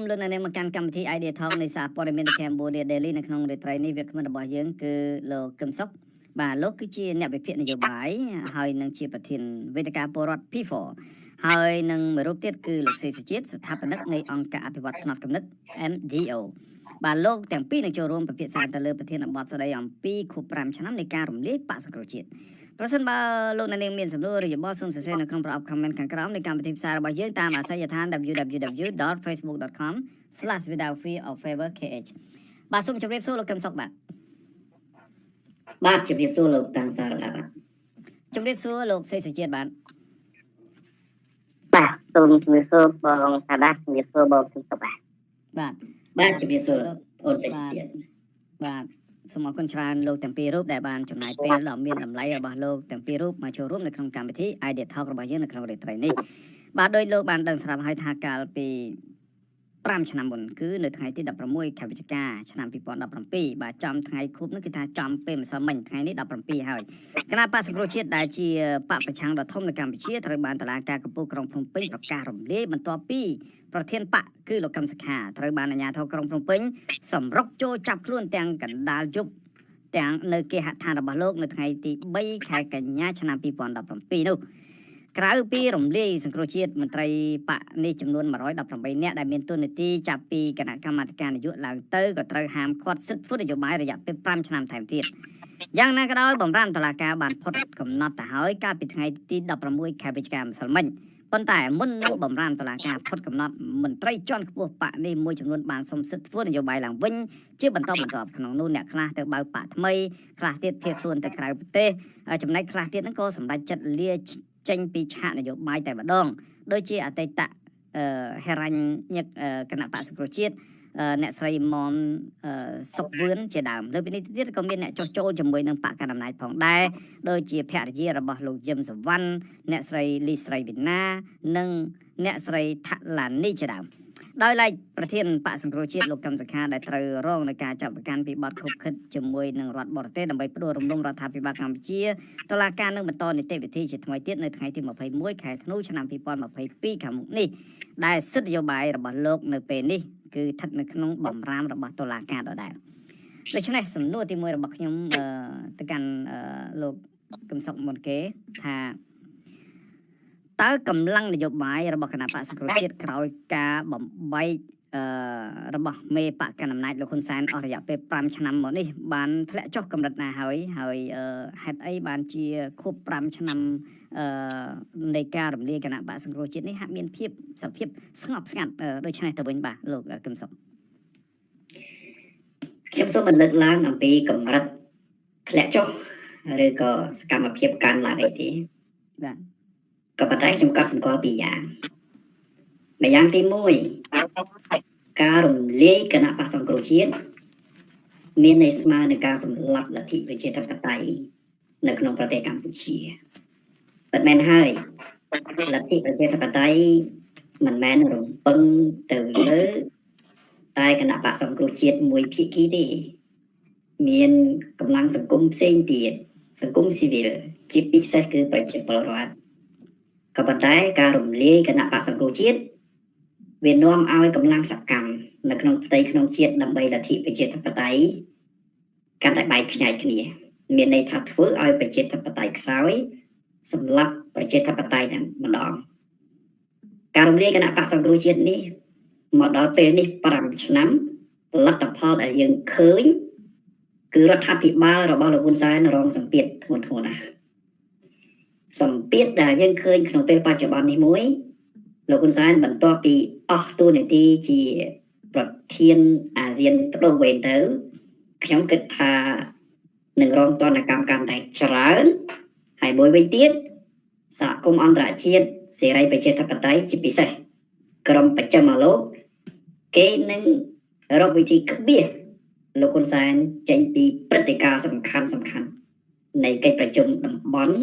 លឿននៅមកកាន់កម្មវិធី Idea Talk នៃសារព័ត៌មាន Cambodia Daily នៅក្នុងរាត្រីនេះវាគ្មិនរបស់យើងគឺលោកកឹមសុខបាទលោកគឺជាអ្នកវិភាគនយោបាយហើយនឹងជាប្រធានវេទិកាពលរដ្ឋ P4 ហើយនឹងមួយរូបទៀតគឺលោកសេសុជាតិស្ថាបនិកនៃអង្គការអភិវឌ្ឍផ្នត់គំនិត MDO បាទលោកទាំងពីរនឹងចូលរួមពិភាក្សាទៅលើប្រធានបទស្ដីអំពីខួប5ឆ្នាំនៃការរំលាយបក្សសង្គ្រោះជាតិប្រសិនបើលោកអ្នកនាងមានសំណួរឬយោបល់សូមសរសេរនៅក្នុងប្រអប់ comment ខាងក្រោមនៃកម្មវិធីផ្សាយរបស់យើងតាមអាសយដ្ឋាន www.facebook.com/withoutfearorfavorkh បាទសូមជម្រាបសួរលោកកឹមសុខបាទជម្រាបសួរលោកតាំងសារបាទជម្រាបសួរលោកសេសុជាតិបាទសូមជម្រាបសួរបងថាដាជម្រាបសួរបងកឹមសុខបាទជម្រាបសួរអូនសេសុជាតិបាទសូមអរគុណច្រើនលោកទាំងពីររូបដែលបានចំណាយពេលដ៏មានតម្លៃរបស់លោកទាំងពីររូបមកចូលរួមនៅក្នុងកម្មវិធី Idea Talk របស់យើងនៅក្នុងរាត្រីនេះបាទដោយលោកបានដឹងស្រាប់ហើយថាកាលពី5ឆ្នាំមុនគឺនៅថ្ងៃទី16ខែវិច្ឆិកាឆ្នាំ2017បាទចំថ្ងៃខួបនោះគឺថាចំពេលម្សិលមិញថ្ងៃនេះ17ហើយគណៈបក្សសង្គ្រោះជាតិដែលជាបកប្រឆាំងដ៏ធំនៅកម្ពុជាត្រូវបានតុលាការកំពូលក្រុងភ្នំពេញប្រកាសរំលាយបន្ទាប់ពីប្រធានបកគឺលោកកឹមសុខាត្រូវបានអាជ្ញាធរក្រុងភ្នំពេញសម្រុកចូលចាប់ខ្លួនទាំងកណ្ដាលយប់ទាំងនៅគេហដ្ឋានរបស់លោកនៅថ្ងៃទី3ខែកញ្ញាឆ្នាំ2017នោះក្រៅពីរំលាយសង្គ្រោះជាតិមន្ត្រីបកនេះចំនួន118នាក់ដែលមានតួនាទីចាប់ពីគណៈកម្មាធិការនយោបាយឡើងទៅក៏ត្រូវហាមឃាត់សិទ្ធិធ្វើនយោបាយរយៈពេល5ឆ្នាំថែមទៀតយ៉ាងណាក៏ដោយបំរាមតុលាការបានផុតកំណត់ទៅហើយកាលពីថ្ងៃទី16ខែវិច្ឆិកាម្សិលមិញប៉ុន្តែមុននឹងបំរាមតុលាការផុតកំណត់មន្ត្រីជាន់ខ្ពស់បកនេះមួយចំនួនបានសុំសិទ្ធិធ្វើនយោបាយឡើងវិញជាបន្តបន្ទាប់ក្នុងនោះអ្នកខ្លះទៅបើកបកថ្មីខ្លះទៀតភៀសខ្លួនទៅក្រៅប្រទេសចំណែកខ្លះទៀតហ្នឹងក៏សម្រេចចិត្តលាចេញពីឆាកនយោបាយតែម្ដងដូចជាអតីតហេរ៉ាញ់ញឹកគណៈបក្សសង្គ្រោះជាតិអ្នកស្រីមុំសុកវឿនជាដើមលើពីនេះទៀតក៏មានអ្នកចុះចូលជាមួយនឹងបកកណ្ដាលអំណាចផងដែរដូចជាភរិយារបស់លោកយឹមសវណ្ណអ្នកស្រីលីស្រីវិណានិងអ្នកស្រីថាឡានីជាដើមដោយឡែកប្រធានបកសង្គ្រោះជាតិលោកកឹមសុខាដែលត្រូវរងនឹងការចាប់ប្រកាន់ពីបទខុបខិតជាមួយនឹងរដ្ឋបរទេសដើម្បីផ្ដួលរំលំរដ្ឋាភិបាលកម្ពុជាតុលាការនឹងបន្តនីតិវិធីជាថ្មីទៀតនៅថ្ងៃទី21ខែធ្នូឆ្នាំ2022ខាងមុខនេះដែលសិទ្ធិនយោបាយរបស់លោកនៅពេលនេះគឺស្ថិតនៅក្នុងបំរាមរបស់តុលាការដដែលដូច្នេះសំណួរទី1របស់ខ្ញុំទៅកាន់លោកកឹមសុខមុនគេថាតើកម្លាំងនយោបាយរបស់គណៈបក្សសង្គ្រោះជាតិក្រោយការបំបែករបស់មេបកកណ្ដាលអំណាចលោកហ៊ុនសែនអស់រយៈពេល5ឆ្នាំមកនេះបានធ្លាក់ចុះកម្រិតណាហើយហេតុអីបានជាខួប5ឆ្នាំនៃការរំលាយគណៈបក្សសង្គ្រោះជាតិនេះហាក់មានភាពសភាពស្ងប់ស្ងាត់ដូច្នេះទៅវិញបាទលោកកឹមសុខខ្ញុំសូមបន្លឹកឡើងអំពីកម្រិតធ្លាក់ចុះឬក៏សកម្មភាពកើនឡើងអីទេបាទក៏ប៉ុន្តែខ្ញុំកត់សម្គាល់ពីរយ៉ាងម្យ៉ាងទី1ការរំលាយគណៈបក្សសង្គ្រោះជាតិមានន័យស្មើនឹងការសម្លាប់លទ្ធិប្រជាធិបតេយ្យនៅក្នុងប្រទេសកម្ពុជាប៉ុន្តែហើយលទ្ធិប្រជាធិបតេយ្យមិនមែនរំពឹងទៅលើតែគណៈបក្សសង្គ្រោះជាតិមួយភាគីទេមានកម្លាំងសង្គមផ្សេងទៀតសង្គមស៊ីវិលជាពិសេសគឺប្រជាពលរដ្ឋក៏ប៉ុន្តែការរំលាយគណៈបក្សសង្គ្រោះជាតិវានាំឲ្យកម្លាំងសកម្មនៅក្នុងផ្ទៃក្នុងជាតិដើម្បីលទ្ធិប្រជាធិបតេយ្យកាន់តែបែកខ្ញែកគ្នាមានន័យថាធ្វើឲ្យប្រជាធិបតេយ្យខ្សោយសម្រាប់ប្រជាធិបតេយ្យតែម្ដងការរំលាយគណៈបក្សសង្គ្រោះជាតិនេះមកដល់ពេលនេះ5ឆ្នាំលទ្ធផលដែលយើងឃើញគឺរដ្ឋាភិបាលរបស់លោកហ៊ុនសែនរងសម្ពាធធ្ងន់ធ្ងរណាស់សម្ពាធដែលយើងឃើញក្នុងពេលបច្ចុប្បន្ននេះមួយលោកហ៊ុនសែនបន្ទាប់ពីអស់តួនាទីជាប្រធានអាស៊ានបដូរវេនទៅខ្ញុំគិតថានឹងរងទណ្ឌកម្មកាន់តែច្រើនហើយមួយវិញទៀតសហគមន៍អន្តរជាតិសេរីប្រជាធិបតេយ្យជាពិសេសក្រុមបច្ចឹមលោកគេនឹងរកវិធីក្បៀសលោកហ៊ុនសែនចេញពីព្រឹត្តិការណ៍សំខាន់នៃកិច្ចប្រជុំតំបន់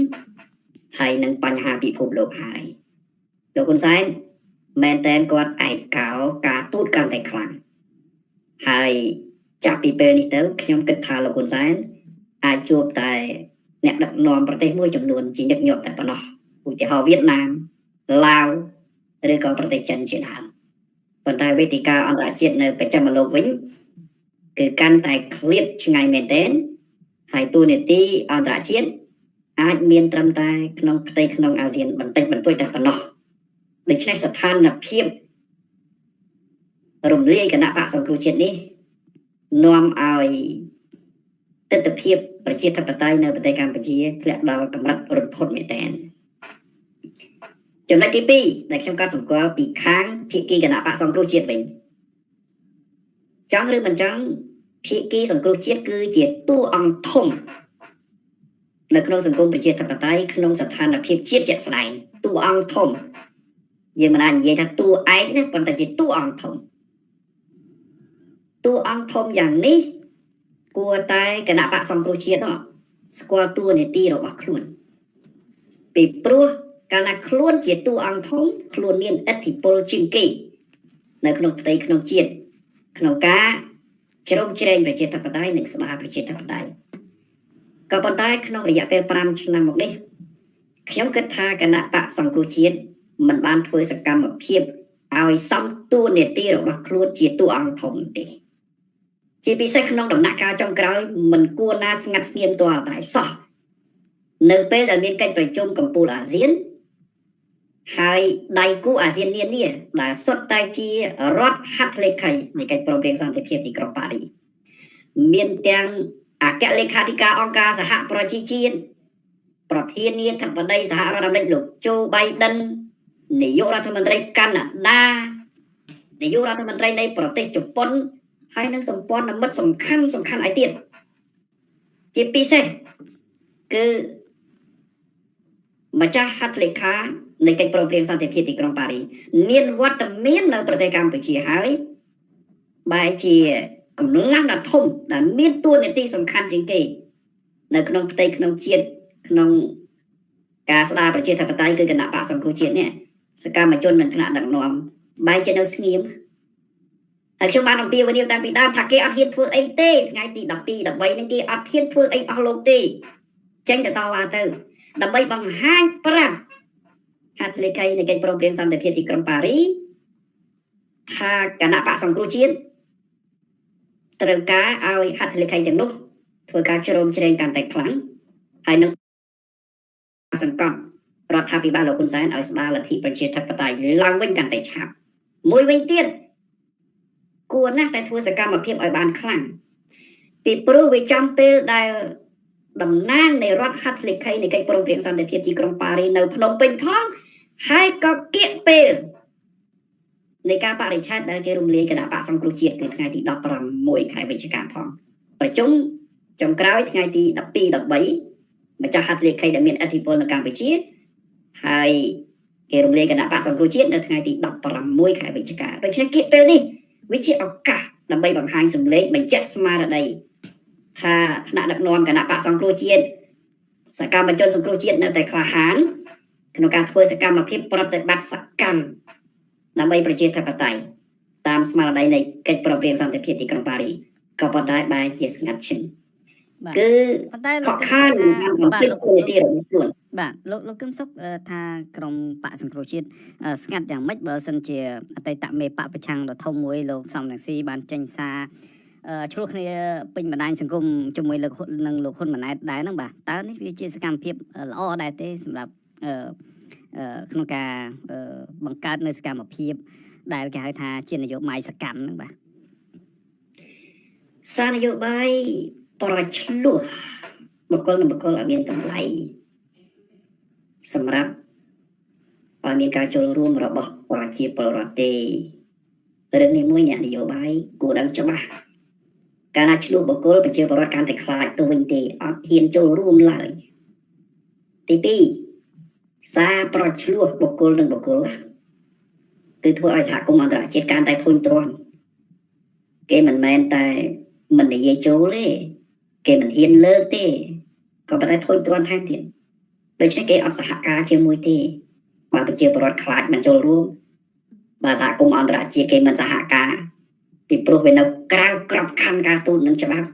ហើយនឹងបញ្ហាពិភពលោកហើយលោកហ៊ុនសែនមែនតែនគាត់ឯកោការទូតកាន់តែខ្លាំងហើយចាប់ពីពេលនេះទៅខ្ញុំគិតថាលោកហ៊ុនសែនអាចជួបតែអ្នកដឹកនាំប្រទេសមួយចំនួនជាញឹកញាប់តែប៉ុណ្ណោះឧទាហរណ៍វៀតណាមឡាវឬក៏ប្រទេសចិនជាដើម ប៉ុន្តែវេទិកាអន្តរជាតិនៅបច្ចិមលោកវិញគឺកាន់តែឃ្លាតឆ្ងាយមែនទែនហើយទូនីតិអន្តរជាតិអាចមានត្រឹមតែក្នុងផ្ទៃក្នុងអាស៊ានបន្តិចបន្តួចតែប៉ុណ្ណោះដូច្នេះស្ថានភាពរំលាយគណៈបកសង្គ្រោះជាតិនេះនាំឲ្យទស្សនវិជ្ជាប្រជាធិបតេយ្យនៅប្រទេសកម្ពុជាធ្លាក់ដល់កម្រិតរន្ធត់មែនទែនចំណុចទី2ដែលខ្ញុំក៏សម្គាល់ពីខាងភាគីគណៈបកសង្គ្រោះជាតិវិញចង់ឬមិនចង់ភាគីសង្គ្រោះជាតិគឺជាតួអង្គធំនៅក្នុងសង្គមប្រជាធិបតេយ្យក្នុងស្ថានភាពជាតិជាក់ស្ដែងតួអង្គធំយើងមិនអាចនិយាយថាតួឯកណាប៉ុន្តែជាតួអង្គធំតួអង្គធំយ៉ាងនេះគួរតែគណៈបកសង្គ្រោះជាតិស្គាល់តួនាទីរបស់ខ្លួនពីព្រោះកាលណាខ្លួនជាតួអង្គធំខ្លួនមានឥទ្ធិពលជាងគេនៅក្នុងផ្ទៃក្នុងជាតិក្នុងការជ្រោមជ្រែងប្រជាធិបតេយ្យនិងស្ដារប្រជាធិបតេយ្យក៏ប៉ុន្តែក្នុងរយៈពេល5ឆ្នាំមកនេះខ្ញុំគិតថាគណៈបកសង្គ្រោះជាតិមិនបានធ្វើសកម្មភាពឲ្យសមតួនាទីរបស់ខ្លួនជាតួអង្គធំទេជាពិសេសក្នុងដំណាក់កាលចុងក្រោយមិនគួរណាស្ងាត់ស្ងៀមទាល់តែសោះនៅពេលដែលមានកិច្ចប្រជុំកំពូលអាស៊ានហើយដៃគូអាស៊ាននានាដែលសុទ្ធតែជារដ្ឋហត្ថលេខីនៃកិច្ចព្រមព្រៀងសន្តិភាពទីក្រុងប៉ារីសមានទាំងអគ្គលេខាធិការអង្គការសហប្រជាជាតិប្រធានាធិបតីសហរដ្ឋអាមេរិកលោកโจ Biden នាយករដ្ឋមន្ត្រីកាណាដានាយករដ្ឋមន្ត្រីនៃប្រទេសជប៉ុនហើយនឹងសម្ព័ន្ធមិត្តសំខាន់ឯទៀតជាពិសេសគឺម្ចាស់ហត្ថលេខានៃកិច្ចព្រមព្រៀងសន្តិភាពទីក្រុងប៉ារីសមានវត្តមាននៅប្រទេសកម្ពុជាហើយបែរជាកម្លាំងដ៏ធំដែលមានតួនាទីសំខាន់ជាងគេនៅក្នុងផ្ទៃក្នុងជាតិក្នុងការស្ដារប្រជាធិបតេយ្យគឺគណៈបកសង្គ្រោះជាតិនេះសកម្មជននិងថ្នាក់ដឹកនាំបែរជានៅស្ងៀមហើយខ្ញុំបានអំពាវនាវតាំងពីដើមថាគេអត់ហ៊ានធ្វើអីទេថ្ងៃទី12 13នេះគេអត់ហ៊ានធ្វើអីអស់លោកទេចេញទៅតវ៉ាទៅដើម្បីបង្ហាញប្រាប់ហត្ថលេខីនៃកិច្ចព្រមព្រៀងសន្តិភាពទីក្រុងប៉ារីសថាគណៈបកសង្គ្រោះជាតិត្រូវការឲ្យហត្ថលេខីទាំងនោះធ្វើការជ្រោមជ្រែងកាន់តែខ្លាំងហើយនឹងសង្កត់រដ្ឋាភិបាលលោកហ៊ុនសែនឲ្យស្ដារលទ្ធិប្រជាធិបតេយ្យឡើងវិញកាន់តែឆាប់មួយវិញទៀតគួរណាស់តែធ្វើសកម្មភាពឲ្យបានខ្លាំងពីព្រោះវាចំពេលដែលតំណាងនៃរដ្ឋហត្ថលេខីនៃកិច្ចព្រមព្រៀងសន្តិភាពទីក្រុងប៉ារីសនៅភ្នំពេញផងហើយក៏គៀកពេលនៃការបរិច្ឆេទដែលគេរំលាយគណៈបកសង្គ្រោះជាតិគឺថ្ងៃទី16ខែវិច្ឆិកាផងប្រជុំចុងក្រោយថ្ងៃទី12 13ម្ចាស់ហត្ថលេខីដែលមានឥទ្ធិពលនៅកម្ពុជាហើយគេរំលាយគណៈបកសង្គ្រោះជាតិនៅថ្ងៃទី16ខែវិច្ឆិកាដូច្នេះគៀកពេលនេះវាជាឱកាសដើម្បីបង្ហាញសម្លេងបញ្ជាក់ស្មារតីថាថ្នាក់ដឹកនាំគណៈបកសង្គ្រោះជាតិសកម្មជនសង្គ្រោះជាតិនៅតែក្លាហានក្នុងការធ្វើសកម្មភាពប្រតិបត្តិសកម្មដើម្បីប្រជាធិបតេយ្យតាមស្មារតីនៃកិច្ចព្រមព្រៀងសន្តិភាពទីក្រុងប៉ារីសក៏ប៉ុន្តែបែរជាស្ងាត់ឈឹងគឺប៉ុន្តែលោកខានបំពេញគោលនយោបាយរបស់ខ្លួនបាទលោកគឹមសុខថាក្រុមបកសង្គ្រោះជាតិស្ងាត់យ៉ាងម៉េចបើសិនជាអតីតមេបកប្រឆាំងដ៏ធំមួយលោកសំរងស៊ីបានចេញសារឆ្លោះគ្នាពេញបណ្ដាញសង្គមជាមួយលោកហ៊ុនម៉ាណែតដែរហ្នឹងបាទតើនេះវាជាសកម្មភាពល្អដែរទេសម្រាប់ក្នុងការបង្កើតនៅសកម្មភាពដែលគេហៅថាជានយោបាយសកម្មហ្នឹងបាទសារនយោបាយប្រឆ្លោះបុគ្គលនឹងបុគ្គលអត់មានតម្លៃសម្រាប់ឲ្យមានការចូលរួមរបស់ប្រជាពលរដ្ឋទេរឿងនេះមួយអ្នកនយោបាយគួរដឹងច្បាស់កាលណាឆ្លោះបុគ្គលប្រជាពលរដ្ឋកាន់តែខ្លាចទៅវិញទេអត់ហ៊ានចូលរួមឡើយទី2សារប្រឆ្លោះបុគ្គលនឹងបុគ្គលគឺធ្វើឲ្យសហគមន៍អន្តរជាតិកាន់តែធុញទ្រាន់គេមិនមែនតែមិននិយាយចូលទេគេមិនហ៊ានលើកទេក៏ប៉ុន្តែធុញទ្រាន់ថែមទៀតដូច្នេះគេអត់សហការជាមួយទេបើប្រជាពលរដ្ឋខ្លាចមិនចូលរួមបើសហគមន៍អន្តរជាតិគេមិនសហការពីព្រោះវានៅក្រៅក្របខ័ណ្ឌការទូតនឹងច្បាប់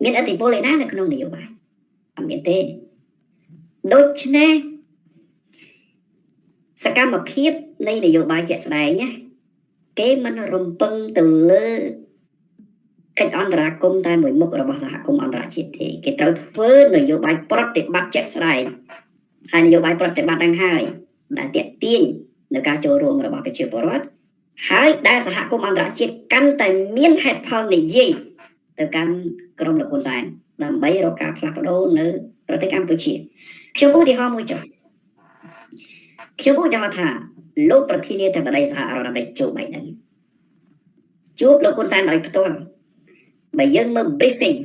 មានឥទ្ធិពលឯណានៅក្នុងនយោបាយអត់មានទេដូច្នេះសកម្មភាព នៃនយោបាយជាក់ស្ដែងណាគេមិនរំពឹងទៅលើកិច្ចអន្តរាគមន៍តែមួយមុខរបស់សហគមន៍អន្តរជាតិទេគេត្រូវធ្វើនយោបាយប្រតិបត្តិជាក់ស្ដែងហើយនយោបាយប្រតិបត្តិហ្នឹងហើយដែលទាក់ទាញនៅការចូលរួមរបស់ប្រជាពលរដ្ឋហើយដែលសហគមន៍អន្តរជាតិកាន់តែមានហេតុផលនិយាយទៅកាន់ក្រុមលោកហ៊ុនសែនដើម្បីរកការផ្លាស់ប្ដូរនៅប្រទេសកម្ពុជាខ្ញុំឧទាហរណ៍មួយចុះខ្ញុំឧទាហរណ៍ថាលោកប្រធានាធិបតីសហរដ្ឋអាមេរិកโจ Biden ជួបលោកហ៊ុនសែនដោយផ្ទាល់បើយើងមើល briefing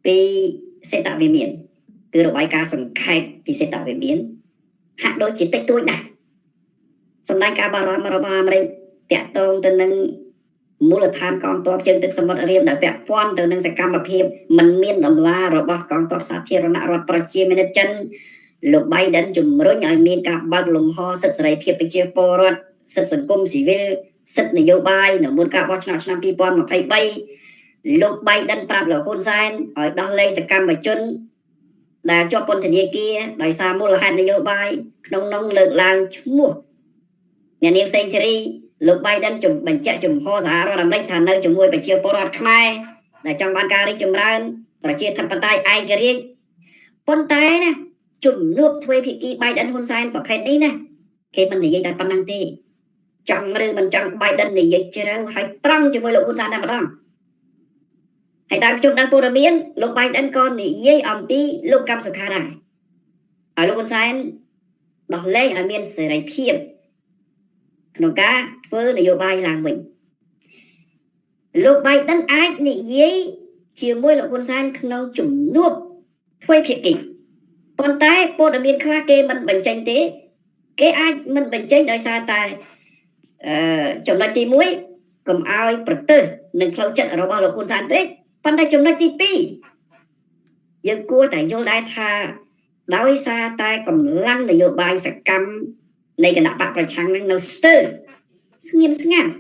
ពីសេតវិមានគឺរបាយការណ៍សង្ខេបពីសេតវិមានហាក់ដូចជាតិចតួចណាស់សម្ដែងការបារម្ភរបស់អាមេរិកតាក់ទងទៅនឹងមូលដ្ឋានកងទ័ពជើងទឹកសមុទ្ររៀមដែលពាក់ព័ន្ធទៅនឹងសកម្មភាពមិនមានដំណើររបស់កងទ័ពសាធារណរដ្ឋប្រជាមានិតចិនលោក Biden ជំរុញឲ្យមានការបើកលំហសិទ្ធិសេរីភាពប្រជាពលរដ្ឋសិទ្ធិសង្គមស៊ីវិលសិទ្ធិនយោបាយនៅមុនការបោះឆ្នោតឆ្នាំ2023លោក Biden ប្រាប់លោកហ៊ុនសែនឲ្យដោះលែងសកម្មជនដែលជាប់ពន្ធនាគារដោយសារមូលហេតុនយោបាយក្នុងនោះលើកឡើងឈ្មោះអ្នកនាងសេងធីរីលោក Biden បញ្ជាក់ចំហសហរដ្ឋអាមេរិកថានៅជាមួយប្រជាពលរដ្ឋខ្មែរដែលចង់បានការរីកចម្រើនប្រជាធិបតេយ្យឯករាជ្យប៉ុន្តែណាជំនួបទ្វេភាគី Biden ហ៊ុនសែនប្រភេទនេះណាគេមិននិយាយតែប៉ុណ្្នឹងទេចង់ឬមិនចង់ Biden និយាយជ្រៅហើយត្រង់ជាមួយលោកហ៊ុនសែនតែម្ដងហើយតាមខ្ញុំដឹងព័ត៌មានលោក Biden ក៏និយាយអំពីលោកកម្មសុខាដែរហើយលោកហ៊ុនសែនដោះលែងឲ្យមានសេរីភាពក្នុងការធ្វើនយោបាយឡើងវិញលោក Biden អាចនិយាយជាមួយលោកហ៊ុនសែនក្នុងជំនួបទ្វេភាគីប៉ុន្តែព័ត៌មានខ្លះគេមិនបញ្ចេញទេគេអាចមិនបញ្ចេញដោយសារតែចំណុចទី1កុំឲ្យប្រទើសនឹងផ្លូវចិត្តរបស់លោកហ៊ុនសែនពេកប៉ុន្តែចំណុចទី2យើងគួរតែយល់ដែរថាដោយសារតែកម្លាំងនយោបាយសកម្មនៃគណៈបកប្រឆាំងនឹងនៅស្ទើរស្ងៀមស្ងាត់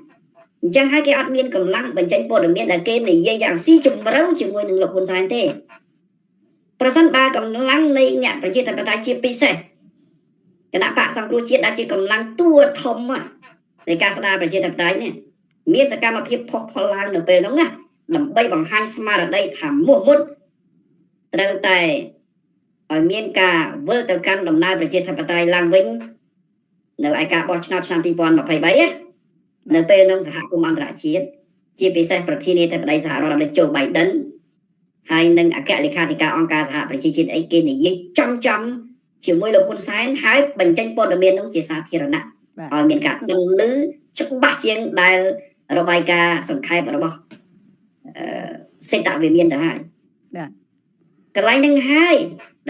អញ្ចឹងហើយគេអត់មានកម្លាំងបញ្ចេញព័ត៌មានដែលគេនិយាយយ៉ាងស៊ីជម្រៅជាមួយនឹងលោកហ៊ុនសែនទេប្រសិនបើកម្លាំងនៃអ្នកប្រជាធិបតេយ្យជាពិសេសគណៈបកសង្គ្រោះជាតិដែលជាកម្លាំងតួធំនៃការស្ដារប្រជាធិបតេយ្យនេះមានសកម្មភាពផុសផុលឡើងនៅពេលនោះណាដើម្បីបង្ហាញស្មារតីថាមោះមុតត្រូវតែឲ្យមានការវិលទៅកាន់ដំណើរប្រជាធិបតេយ្យឡើងវិញនៅឯការបោះឆ្នោតឆ្នាំ2023នៅពេលនោះសហគមន៍អន្តរជាតិជាពិសេសប្រធានាធិបតីសហរដ្ឋអាមេរិកโจ Biden ហើយនឹងអគ្គលេខាធិការអង្គការសហប្រជាជាតិអីគេនិយាយចំជាមួយលោកហ៊ុនសែនហើយបញ្ចេញព័ត៌មាននោះជាសាធារណៈឲ្យមានការដឹងឮច្បាស់ជាងដែលរបាយការណ៍សង្ខេបរបស់សេតវិមានទៅហើយកន្លែងនឹងហើយ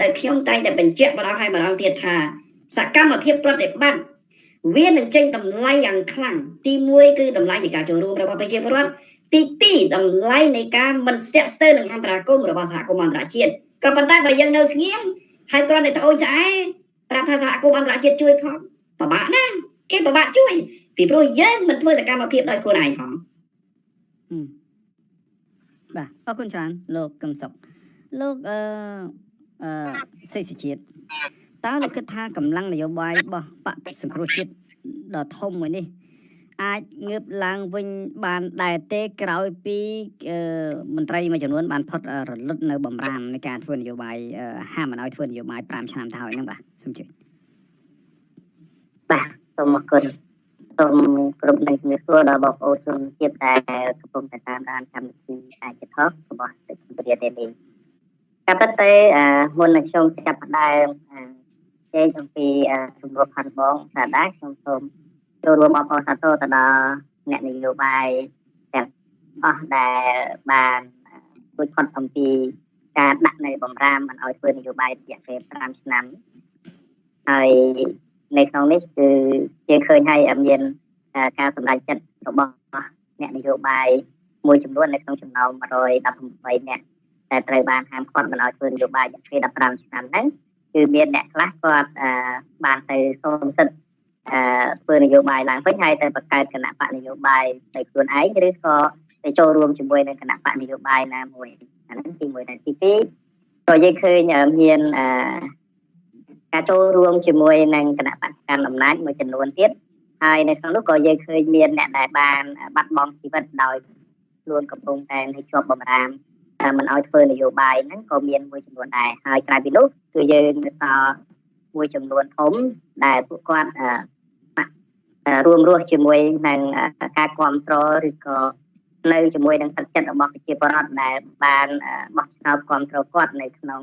ដែលខ្ញុំតែងតែបញ្ជាក់ម្ដងហើយម្ដងទៀតថាសកម្មភាពប្រតិបត្តិវានឹងចេញតម្លៃយ៉ាងខ្លាំងទី1គឺតម្លៃនៃការចូលរួមរបស់ប្រជាពលរដ្ឋទី2តម្លៃនៃការមិនស្ទាក់ស្ទើរនឹងអន្តរាគមន៍របស់សហគមន៍អន្តរជាតិក៏ប៉ុន្តែបើយើងនៅស្ងៀមហើយគ្រាន់តែត្អូញត្អែប្រាប់ថាសហគមន៍អន្តរជាតិជួយផងពិបាកណាស់គេពិបាកជួយពីព្រោះយើងមិនធ្វើសកម្មភាពដោយខ្លួនឯងផងបាទអរគុណច្រើនលោកកឹមសុខលោកសេចជាតិតើលោកគិតថាកម្លាំងនយោបាយរបស់បកសង្គ្រោះជាតិដ៏ធំមួយនេះអាចងើបឡើងវិញបានដែរទេក្រោយពីមន្ត្រីមួយចំនួនបានផុតរលត់នៅបំរាមនៃការធ្វើនយោបាយហាមមិនឲ្យធ្វើនយោបាយ5ឆ្នាំទៅហើយហ្នឹងបាទសូមជួយបាទសូមអរគុណសូមគ្រប់នៃជំរាបសួរដល់បងប្អូនជនជាតិដែលកំពុងតែតាមដានកម្មវិធីអាចថតរបស់សេចក្ដីរាយនេះកាលទៅមុននឹងខ្ញុំចាប់ផ្ដើមចេញអំពីជំនួបផាន់បងថាដែរខ្ញុំសូមចូលរួមអបអរសាទរទៅដល់អ្នកនយោបាយទាំងអស់ដែលបានជួយផុតអំពីការដាក់នៅបំរាមមិនឲ្យធ្វើនយោបាយរយៈពេល5ឆ្នាំហើយនៅក្នុងនេះគឺយើងឃើញហើយមានការសម្ដែងចិត្តរបស់អ្នកនយោបាយមួយចំនួននៅក្នុងចំណោម118នាក់ដែលត្រូវបានហាមឃាត់មិនឲ្យធ្វើនយោបាយរយៈពេល15ឆ្នាំហ្នឹងគឺមានអ្នកខ្លះគាត់បានទៅសូមសិទ្ធិធ្វើនយោបាយឡើងវិញហើយទៅបង្កើតគណៈបកនយោបាយដោយខ្លួនឯងឬក៏ទៅចូលរួមជាមួយនឹងគណៈបកនយោបាយណាមួយអានេះទី1ហើយទី2ក៏យើងឃើញមានការចូលរួមជាមួយនឹងគណៈបកកាន់អំណាចមួយចំនួនទៀត ហើយនៅក្នុងនោះក៏យើងឃើញមានអ្នកដែលបានបាត់បង់ជីវិតដោយខ្លួនកំពុងតែនៅជាប់បម្រាមមិនឲ្យធ្វើនយោបាយហ្នឹងក៏មានមួយចំនួនដែរហើយក្រៅពីនោះគឺយើងនៅសល់មួយចំនួនធំដែលពួកគាត់រួមរស់ជាមួយនឹងការគ្រប់គ្រងឬក៏នៅជាមួយនឹងទឹកចិត្តរបស់ប្រជាពលរដ្ឋដែលបានបោះឆ្នោតគ្រប់គ្រងគាត់នៅក្នុង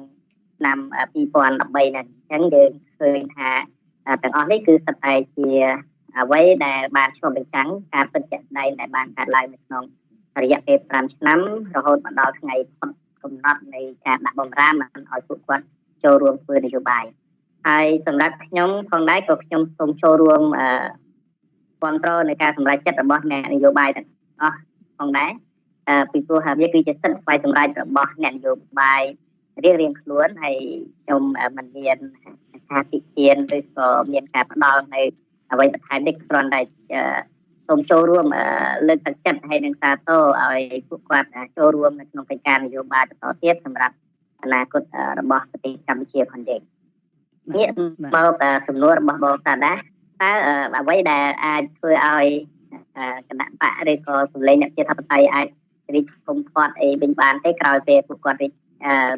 ឆ្នាំ2013ហ្នឹងអញ្ចឹងយើងឃើញថាទាំងអស់នេះគឺស្ថិតជាអ្វីដែលបានឆ្លុះបញ្ចាំងការពិតជាក់ស្ដែងដែលបានកើតឡើងនៅក្នុងរយៈពេល5ឆ្នាំរហូតមកដល់ថ្ងៃកំណត់នៃការដាក់បម្រាមឲ្យពួកគាត់ចូលរួមធ្វើនយោបាយហើយសម្រាប់ខ្ញុំផងដែរក៏ខ្ញុំសូមចូលរួមគ្រប់គ្រងในការសម្រេចចិត្តរបស់អ្នកនយោបាយទាំងអស់ផងដែរពីព្រោះថាវាគឺជាសិទ្ធិស្វ័យសម្រេចរបស់អ្នកនយោបាយរៀងៗខ្លួនហើយខ្ញុំមិនមានការតិទៀនឬក៏មានការផ្ដល់នៅអ្វីបន្ថែមនេះគ្រាន់តែសូមចូលរួមលើកទឹកចិត្តហើយនឹងសាទរឲ្យពួកគាត់ចូលរួមនៅក្នុងកិច្ចការនយោបាយបន្តទៀតសម្រាប់អនាគតរបស់ប្រទេសកម្ពុជាផងដែរងាកមកសំណួររបស់បងតាណាតើអ្វីដែលអាចធ្វើឲ្យគណៈបកឬក៏សម្លេងអ្នកជាធិបតីអាចរីកធំធាត់អីវិញបានទេក្រោយពេលពួកគាត់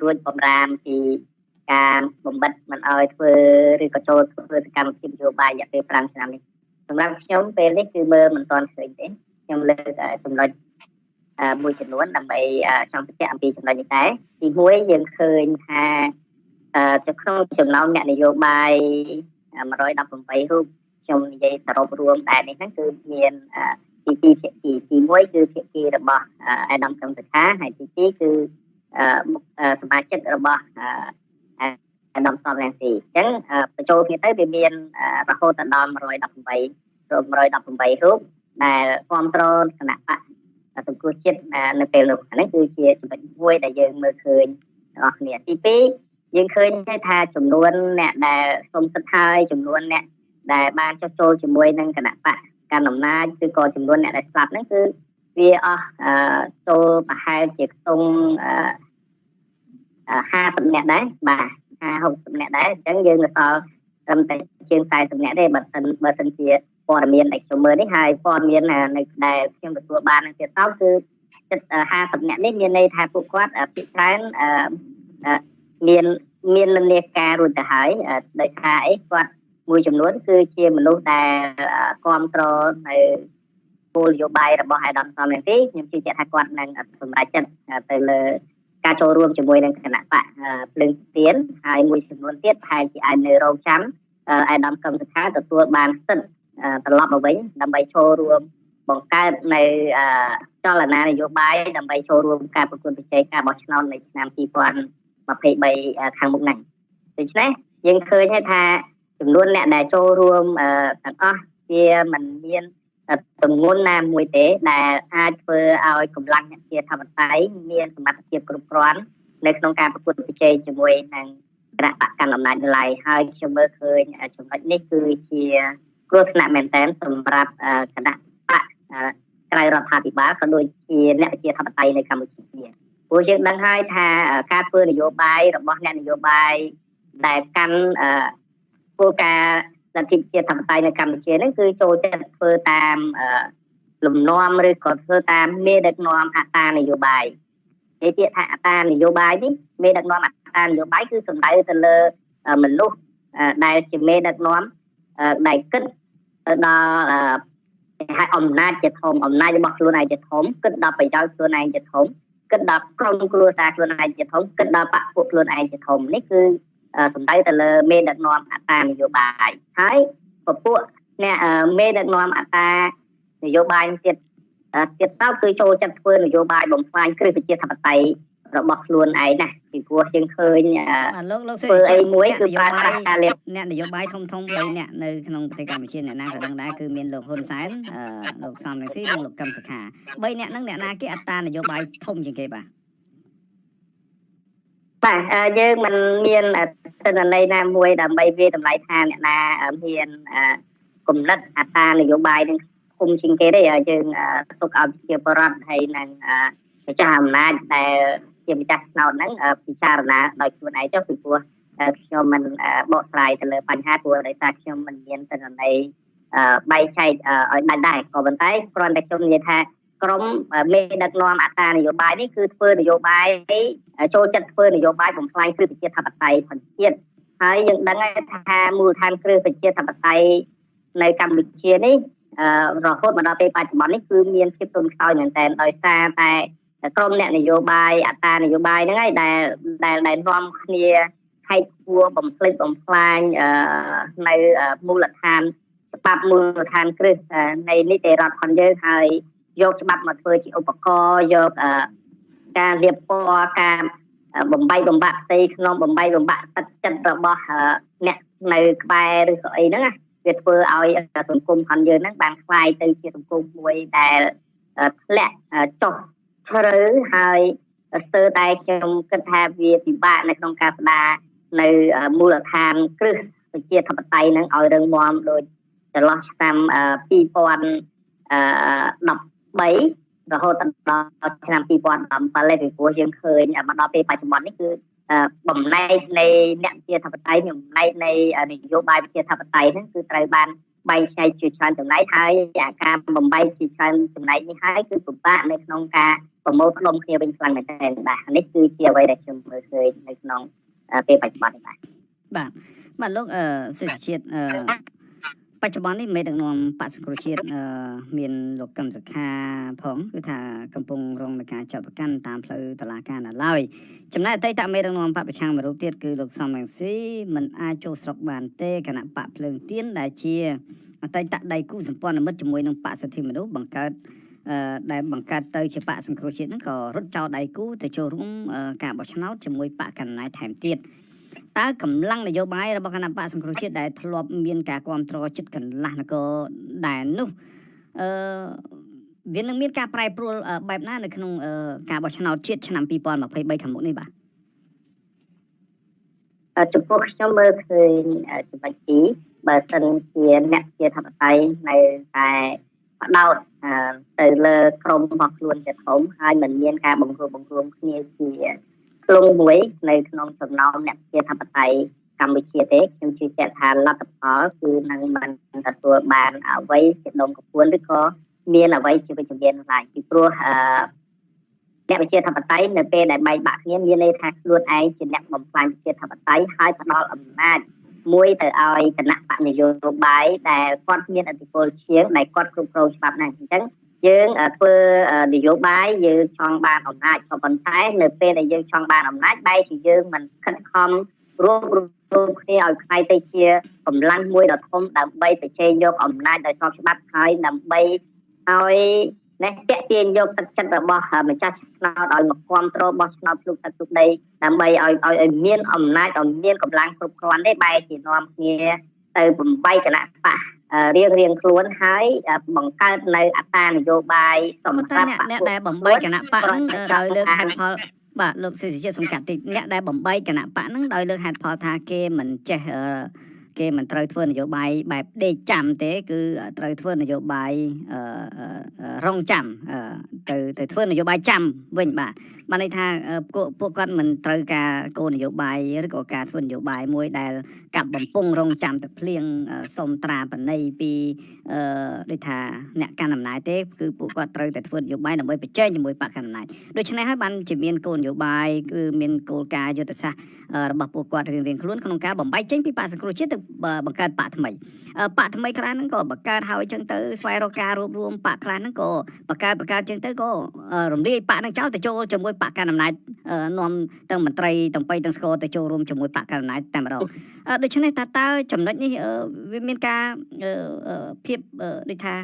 រួចបំរាមពីការបំបិតមិនឲ្យធ្វើឬក៏ចូលធ្វើសកម្មភាពនយោបាយរយៈពេល5ឆ្នាំនេះសម្រាប់ខ្ញុំពេលនេះគឺមើលមិនទាន់ឃើញទេខ្ញុំលើកចំណុចមួយចំនួនដើម្បីចង់បញ្ជាក់អំពីចំណុចនេះដែរទី1យើងឃើញថាក្នុងចំណោមអ្នកនយោបាយ118រូបខ្ញុំនិយាយសរុបរួមតែនេះហ្នឹងគឺមានទី2ភាគីទី1គឺភាគីរបស់អាដាមកឹមសុខាហើយទី2គឺសមាជិករបស់អាដាមសំរងស៊ីអញ្ចឹងបញ្ចូលគ្នាទៅវាមានរហូតដល់118រូបដែលគ្រប់គ្រងគណៈបកសង្គ្រោះជាតិនៅពេលនោះនេះគឺជាចំណុចមួយដែលយើងមើលឃើញរបស់គ្នាទី2យើងឃើញថាចំនួនអ្នកដែលសុំសិទ្ធិហើយចំនួនអ្នកដែលបានចុះចូលជាមួយនឹងគណៈបកកាន់អំណាចឬក៏ចំនួនអ្នកដែលស្លាប់ហ្នឹងគឺវាអស់ចូលប្រហែលជាខ្ទង់50នាក់ដែរបាទ50-60នាក់ដែរអញ្ចឹងយើងនៅសល់ត្រឹមតែជាង40នាក់ទេបើសិនជាព័ត៌មានដែលខ្ញុំមើលនេះហើយព័ត៌មាននៅដែលខ្ញុំទទួលបាននឹងទៀតទៅគឺ50នាក់នេះមានន័យថាពួកគាត់ភាគច្រើនមានលំនាការរួចទៅហើយដោយសារអីគាត់មួយចំនួនគឺជាមនុស្សដែលគ្រប់គ្រងនៅគោលនយោបាយរបស់អាដាមសំរងស៊ីខ្ញុំជឿជាក់ថាគាត់នឹងសម្រេចចិត្តទៅលើការចូលរួមជាមួយនឹងគណៈបកភ្លើងទៀនហើយមួយចំនួនទៀតប្រហែលជាអាចនៅរងចាំអាដាមកឹមសុខាទទួលបានសិទ្ធិត្រឡប់មកវិញដើម្បីចូលរួមបង្កើតនៅចលនានយោបាយដើម្បីចូលរួមការប្រគល់ប្រជែងការបោះឆ្នោតនៅឆ្នាំ2023ខាងមុខនេះដូច្នេះយើងឃើញថាចំនួនអ្នកដែលចូលរួមទាំងអស់វាមិនមានទម្ងន់ណាមួយទេដែលអាចធ្វើឲ្យកម្លាំងអ្នកជាធិបតីមានសមត្ថភាពគ្រប់គ្រាន់នៅក្នុងការប្រកួតប្រជែងជាមួយនឹងគណៈបកកណ្ដាលអំណាចឡើយហើយខ្ញុំមើលឃើញចំណុចនេះគឺជាគ្រោះថ្នាក់មែនទែនសម្រាប់គណៈបកក្រៅរដ្ឋាភិបាលក៏ដូចជាអ្នកជាធិបតីនៅកម្ពុជាព្រោះយើងដឹងហើយថាការធ្វើនយោបាយរបស់អ្នកនយោបាយដែលកាន់គោលការណ៍លទ្ធិប្រជាធិបតេយ្យនៅកម្ពុជាហ្នឹងគឺចូលចិត្តធ្វើតាមលំនាំឬក៏ធ្វើតាមមេដឹកនាំអត្តានយោបាយនិយាយពាក្យថាអត្តានយោបាយនេះមេដឹកនាំអត្តានយោបាយគឺសំដៅទៅលើមនុស្សដែលជាមេដឹកនាំដែលគិតទៅដល់ឲ្យអំណាចជាធំអំណាចរបស់ខ្លួនឯងជាធំគិតដល់ប្រយោជន៍ខ្លួនឯងជាធំគិតដល់ក្រុមគ្រួសារខ្លួនឯងជាធំគិតដល់បកពួកខ្លួនឯងជាធំនេះគឺសំដៅទៅលើមេដឹកនាំអត្តានយោបាយហើយពពួកអ្នកមេដឹកនាំអត្តានយោបាយទៀតទៅគឺចូលចិត្តធ្វើនយោបាយបំផ្លាញគ្រឹះប្រជាធិបតេយ្យរបស់ខ្លួនឯងណាពីព្រោះយើងឃើញលោកធ្វើអីមួយគឺប្រើប្រាស់ការអ្នកនយោបាយធំ3នាក់នៅក្នុងប្រទេសកម្ពុជាអ្នកណាក៏ដឹងដែរគឺមានលោកហ៊ុនសែនលោកសំរងស៊ីនិងលោកកឹមសុខា3នាក់ហ្នឹងអ្នកណាគេអត្តានយោបាយធំជាងគេបាទយើងមិនមានទិន្នន័យណាមួយដើម្បីវាតម្លៃថាអ្នកណាមានគំនិតអត្តានយោបាយនឹងគុំជាងគេទេយើងទុកឲ្យជាបរិបទហើយនឹងម្ចាស់អំណាចដែលជាម្ចាស់ឆ្នោតហ្នឹងពិចារណាដោយខ្លួនឯងចុះពីព្រោះខ្ញុំមិនបកស្រាយទៅលើបញ្ហាព្រោះដោយសារខ្ញុំមិនមានទិន្នន័យ bay chạy ở đại đại có vấn tay còn tại trong như thếក្រុម មេដឹកនាំអត្តានយោបាយនេះគឺធ្វើនយោបាយចូលចិត្តធ្វើនយោបាយបំផ្លាញគ្រឹះប្រជាធិបតេយ្យផងជាតិហើយយើងដឹងថាមូលដ្ឋានគ្រឹះប្រជាធិបតេយ្យនៅកម្ពុជានេះរហូតមកដល់ពេលបច្ចុប្បន្ននេះគឺមានភាពទន់ខ្សោយមែនទែនដោយសារតែក្រុមអ្នកនយោបាយអត្តានយោបាយហ្នឹងហើយដែលនាំគ្នាខែកគួរបំផ្លិចបំផ្លាញនៅមូលដ្ឋានច្បាប់មូលដ្ឋានគ្រឹះនៃនីតិរដ្ឋផងយើងហើយយកច្បាប់មកធ្វើជាឧបករណ៍យកការរៀបពណ៌ការបំបីបំបាក់ផ្ទៃក្នុងបំបីបំបាក់ទឹកចិត្តរបស់អ្នកនៅក្បែរឬក៏អីហ្នឹងវាធ្វើឲ្យសង្គមផងយើងហ្នឹងបានคล้ายទៅជាសង្គមមួយដែលធ្លាក់ចុះជ្រៅហើយស្ទើរតែខ្ញុំគិតថាវាពិបាកនៅក្នុងការស្ដារនៅមូលដ្ឋានគ្រឹះប្រជាធិបតេយ្យហ្នឹងឲ្យរឹងមាំដូចចន្លោះឆ្នាំ2013រហូតដល់ឆ្នាំ2017ពីព្រោះយើងឃើញមកដល់ពេលបច្ចុប្បន្ននេះគឺបំណែកនៃអ្នកជាធិបតេយ្យបំណែកនៃនយោបាយជាធិបតេយ្យហ្នឹងគឺត្រូវបានបែងចែកជាច្រើនចំណែកហើយការបំបែកជាច្រើនចំណែកនេះហើយគឺពិបាកនៅក្នុងការប្រមូលផ្ដុំគ្នាវិញខ្លាំងមែនទែនបាទនេះគឺជាអ្វីដែលខ្ញុំមើលឃើញនៅក្នុងពេលបច្ចុប្បន្ននេះបាទលោកសេដ្ឋជាតិបច្ចុប្បន្ននេះមេដឹកនាំបក្សសង្គ្រោះជាតិមានលោកកឹមសុខាផងគឺថាកំពុងរងនឹងការចាប់ប្រកាន់តាមផ្លូវតុលាការនៅឡើយចំណែកអតីតមេដឹកនាំបកប្រឆាំងមួយរូបទៀតគឺលោកសំរងស៊ីមិនអាចចូលស្រុកបានទេគណៈបកភ្លើងទៀនដែលជាអតីតដៃគូសម្ព័ន្ធមិត្តជាមួយនឹងបកសិទ្ធិមនុស្សបង្កើតទៅជាបកសង្គ្រោះជាតិហ្នឹងក៏រត់ចោលដៃគូទៅចូលរួមការបោះឆ្នោតជាមួយបកកណ្ដាលថែមទៀតតើកម្លាំងនយោបាយរបស់គណៈបកសង្គ្រោះជាតិដែលធ្លាប់មានការគ្រប់គ្រងចិត្តកន្លះនគរដែលនោះវានឹងមានការប្រែប្រួលបែបណានៅក្នុងការបោះឆ្នោតជាតិឆ្នាំ2023ខាងមុខនេះបាទចំពោះខ្ញុំមើលឃើញចំណុចទីបើសិនជាអ្នកជាធិបតេយ្យនៅតែបដោតទៅលើក្រុមរបស់ខ្លួនជាធំហើយមិនមានការបង្រួបបង្រួមគ្នាជាក្លងមួយនៅក្នុងចំណោមអ្នកជាធិបតេយ្យកម្ពុជាទេខ្ញុំជឿជាក់ថាលទ្ធផលគឺនឹងមិនទទួលបានអ្វីជាដុំកំពួនឬក៏មានអ្វីជាវិជ្ជមានឡើយពីព្រោះអ្នកវិជាធិបតេយ្យនៅពេលដែលបែកបាក់គ្នាមានន័យថាខ្លួនឯងជាអ្នកបំផ្លាញវិជាធិបតេយ្យហើយផ្ដល់អំណាចមួយទៅឲ្យគណៈបកនយោបាយដែលគាត់មានឥទ្ធិពលជាងដែលគាត់គ្រប់គ្រងច្បាប់ហ្នឹងអញ្ចឹងយើងធ្វើនយោបាយយើងចង់បានអំណាចក៏ប៉ុន្តែនៅពេលដែលយើងចង់បានអំណាចបែរជាយើងមិនខិតខំរួមគ្នាឲ្យខ្លាយទៅជាកម្លាំងមួយដ៏ធំដើម្បីប្រជែងយកអំណាចដោយស្របច្បាប់ហើយដើម្បីឲ្យតាក់ទាញយកទឹកចិត្តរបស់ម្ចាស់ឆ្នោតឲ្យមកគ្រប់គ្រងបោះឆ្នោតភ្លុកទឹកភ្លុកដីដើម្បីឲ្យមានអំណាចឲ្យមានកម្លាំងគ្រប់គ្រាន់ទេបែរជានាំគ្នាទៅបំបីគណៈបករៀងខ្លួនហើយបង្កើតនៅអត្តានយោបាយសម្រាប់អ្នកដែលបំបីគណៈបកហ្នឹងដោយលើកហេតុផលបាទលោកសេដ្ឋជាតិសំកាត់តិចអ្នកដែលបំបីគណៈបកហ្នឹងដោយលើកហេតុផលថាគេមិនចេះគេមិនត្រូវធ្វើនយោបាយបែបដេកចាំទេគឺត្រូវធ្វើនយោបាយរងចាំទៅធ្វើនយោបាយចាំវិញបាទបានន័យថាពួកគាត់មិនត្រូវការគោលនយោបាយឬក៏ការធ្វើនយោបាយមួយដែលកាប់បំពង់រងចាំទឹកភ្លៀងសុំត្រាបណីពីដូចថាអ្នកកាន់អំណាចទេគឺពួកគាត់ត្រូវតែធ្វើនយោបាយដើម្បីប្រជែងជាមួយបកកណ្ដាលអំណាចដូច្នេះហើយបានជាមានគោលនយោបាយគឺមានគោលការណ៍យុទ្ធសាស្ត្ររបស់ពួកគាត់រៀងៗខ្លួនក្នុងការបំបែកចេញពីបកសង្គ្រោះជាតិទៅបង្កើតបកថ្មីខ្លះហ្នឹងក៏បង្កើតហើយចឹងទៅស្វែងរកការរួបរวมបកខ្លះហ្នឹងក៏បង្កើតចឹងទៅក៏រំលាយបកហ្នឹងចោលទៅចូលជាមួយបកកណ្ដាលអំណាចនាំទាំងមន្ត្រីទាំង3ទាំងស្គរទៅចូលរួមជាមួយបកកណ្ដាលអំណាចតែម្ដងដូច្នេះតើចំណុចនេះវាមានការភាពដូចថា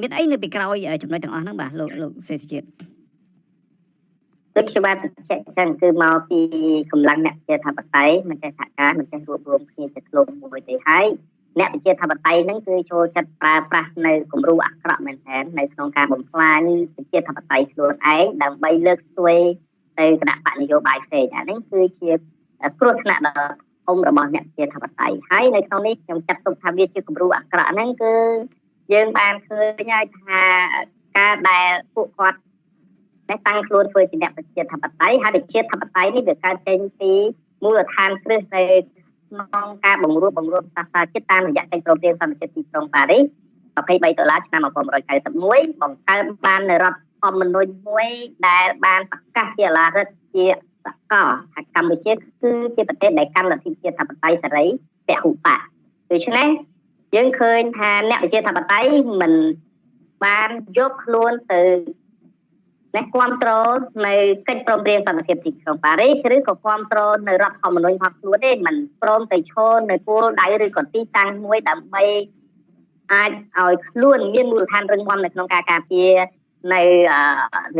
មានអីនៅពីក្រោយចំណុចទាំងអស់ហ្នឹងបាទលោកសេដ្ឋជាតិដូចខ្ញុំបានបញ្ជាក់ចឹងគឺមកពីកម្លាំងអ្នកជាធិបតេយ្យមិនចេះសហការមិនចេះរួបរวมគ្នាជាធ្លុងមួយទេហើយអ្នកវិជាធិបតេយ្យហ្នឹងគឺចូលចិត្តប្រើប្រាស់នៅគំរូអាក្រក់មែនទែននៅក្នុងការបំផ្លាញវិជាធិបតេយ្យខ្លួនឯងដើម្បីលើកស្ទួយទៅគណៈបកនយោបាយផ្សេងអានេះគឺជាគ្រោះថ្នាក់ដ៏ធំរបស់អ្នកវិជាធិបតេយ្យហើយនៅក្នុងនេះខ្ញុំចាត់ទុកថាវាជាគំរូអាក្រក់ហ្នឹងគឺយើងបានឃើញហើយថាការដែលពួកគាត់តាំងខ្លួនធ្វើជាអ្នកប្រជាធិបតេយ្យហើយប្រជាធិបតេយ្យនេះវាកើតចេញពីមូលដ្ឋានគ្រឹះនៅ ក្នុងការបង្រួបសាសនាជាតិតាមរយៈកិច្ចព្រមព្រៀងសន្តិភាពទីក្រុងប៉ារីស$23ឆ្នាំ1991បង្កើតបាននៅរដ្ឋធម្មនុញ្ញមួយដែលបានប្រកាសជាអាឡារឹកជាសកលថាកម្ពុជាគឺជាប្រទេសដែលកាន់លទ្ធិប្រជាធិបតេយ្យសេរីពហុបកដូច្នេះយើងឃើញថាអ្នកប្រជាធិបតេយ្យមិនបានយកខ្លួនទៅអ្នកគ្រប់គ្រងនៅកិច្ចព្រមព្រៀងសន្តិភាពទីក្រុងប៉ារីសឬក៏គ្រប់គ្រងនៅរដ្ឋធម្មនុញ្ញរបស់ខ្លួនទេមិនព្រមទៅឈរនៅគោលដៅឬក៏ទីតាំងមួយដើម្បីអាចឲ្យខ្លួនមានមូលដ្ឋានរឹងមាំនៅក្នុងការការពារនៅ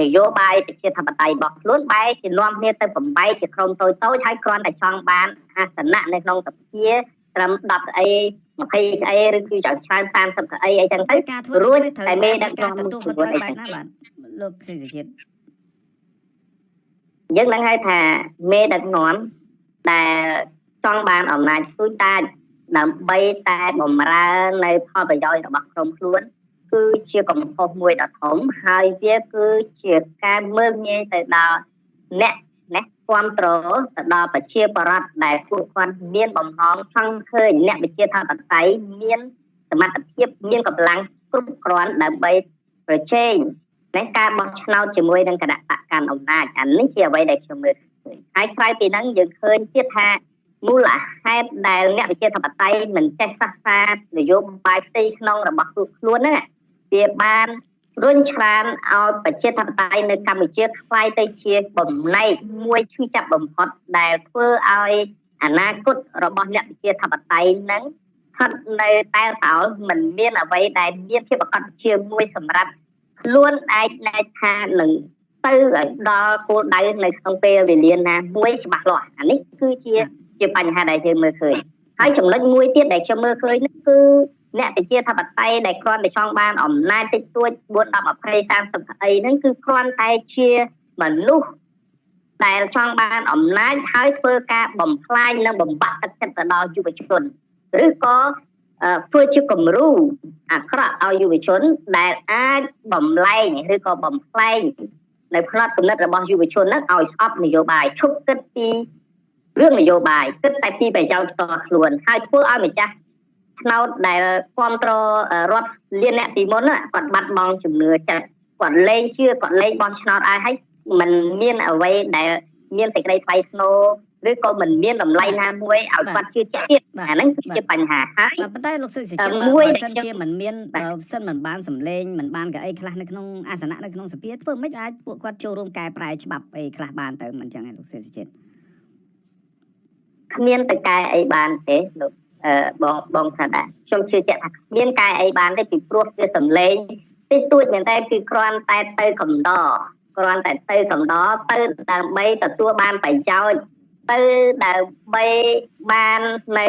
នយោបាយប្រជាធិបតេយ្យរបស់ខ្លួនបែរជានាំគ្នាទៅបំបែកជាក្រុមតូចហើយគ្រាន់តែចង់បានអាសនៈនៅក្នុងសភាត្រឹម10ស្អី20ស្អីឬគឺច្រើន30ស្អីអីចឹងទៅរួចតែមេដឹកនាំមួយចំនួនអីចឹងបាទលោកសេចក្ដីជាតិយើងនឹងហៅថាមេដឹកនាំដែលចង់បានអំណាចទូចតាចដើម្បីតែបំរើនៅផលប្រយោជន៍របស់ក្រុមខ្លួនគឺជាកំហុសមួយដ៏ធំហើយវាគឺជាការមើលងាយទៅដល់អ្នកគ្រប់គ្រងទៅដល់ប្រជាពលរដ្ឋដែលពួកគាត់មានបំណងចង់ឃើញអ្នកប្រជាធិបតេយ្យមានសមត្ថភាពមានកម្លាំងគ្រប់គ្រាន់ដើម្បីប្រជែងในការបោះឆ្នោតជាមួយនឹងគណៈបកកាន់អំណាចអានេះជាអ្វីដែលខ្ញុំមើលឃើញហើយក្រៅពីហ្នឹងយើងឃើញទៀតថាមូលហេតុដែលអ្នកប្រជាធិបតេយ្យមិនចេះសាសនានយោបាយផ្ទៃក្នុងរបស់ខ្លួនហ្នឹងវាបានរុញច្រានឲ្យប្រជាធិបតេយ្យនៅកម្ពុជាខ្លាយទៅជាបំណែកមួយឈឺចាប់បំផុតដែលធ្វើឲ្យអនាគតរបស់អ្នកប្រជាធិបតេយ្យហ្នឹងស្ថិតនៅតែតោលមិនមានអ្វីដែលមានភាពប្រកបជាមួយសម្រាប់ខ្លួនឯងដែលថានឹងទៅដល់គោលដៅនៅក្នុងពេលវេលាណាមួយច្បាស់លាស់អានេះគឺជាបញ្ហាដែលយើងមើលឃើញហើយចំណុចមួយទៀតដែលខ្ញុំមើលឃើញគឺអ្នកប្រជាធិបតេយ្យដែលគ្រាន់តែចង់បានអំណាចតិចតួច4 10 20 30អីហ្នឹងគឺគ្រាន់តែជាមនុស្សដែលចង់បានអំណាចហើយធ្វើការបំផ្លាញនិងបំបាក់ទឹកចិត្តទៅដល់យុវជនឬក៏ធ្វើជាគំរូអាក្រក់ឲ្យយុវជនដែលអាចបំលែងឬក៏បំផ្លែងនៅផ្នត់គំនិតរបស់យុវជនហ្នឹងឲ្យស្អប់នយោបាយឈប់គិតពីរឿងនយោបាយគិតតែពីប្រយោជន៍ផ្ទាល់ខ្លួនហើយធ្វើឲ្យម្ចាស់ឆ្នោតដែលគ្រប់គ្រងរាប់លានអ្នកពីមុនគាត់បាត់បង់ជំនឿចិត្តគាត់លែងជឿគាត់លែងបោះឆ្នោតឲ្យហើយมันមានអ្វីដែលមានសេចក្តីថ្លៃថ្នូរឬក៏មិនមានតម្លៃណាមួយឲ្យគាត់ជឿជាក់ទៀតអាហ្នឹងគឺជាបញ្ហាហើយប៉ុន្តែលោកសិទ្ធិជាតិបើសិនជាមិនមានបើសិនមិនបានសម្លេងមិនបានកៅអីខ្លះនៅក្នុងអាសនៈនៅក្នុងសភាធ្វើមិនអាចពួកគាត់ចូលរួមកែប្រែច្បាប់អីខ្លះបានទៅមិនចឹងឯងលោកសិទ្ធិជាតិគ្មានទៅកែអីបានទេលោកបងថាដែរខ្ញុំជឿជាក់ថាគ្មានកែអីបានទេពីព្រោះវាសម្លេងតិចតួចមែនតែគឺគ្រាន់តែទៅកំដរគ្រាន់តែទៅកំដរទៅដើម្បីទទួលបានប្រយោជន៍ទៅដើម្បីបាននៅ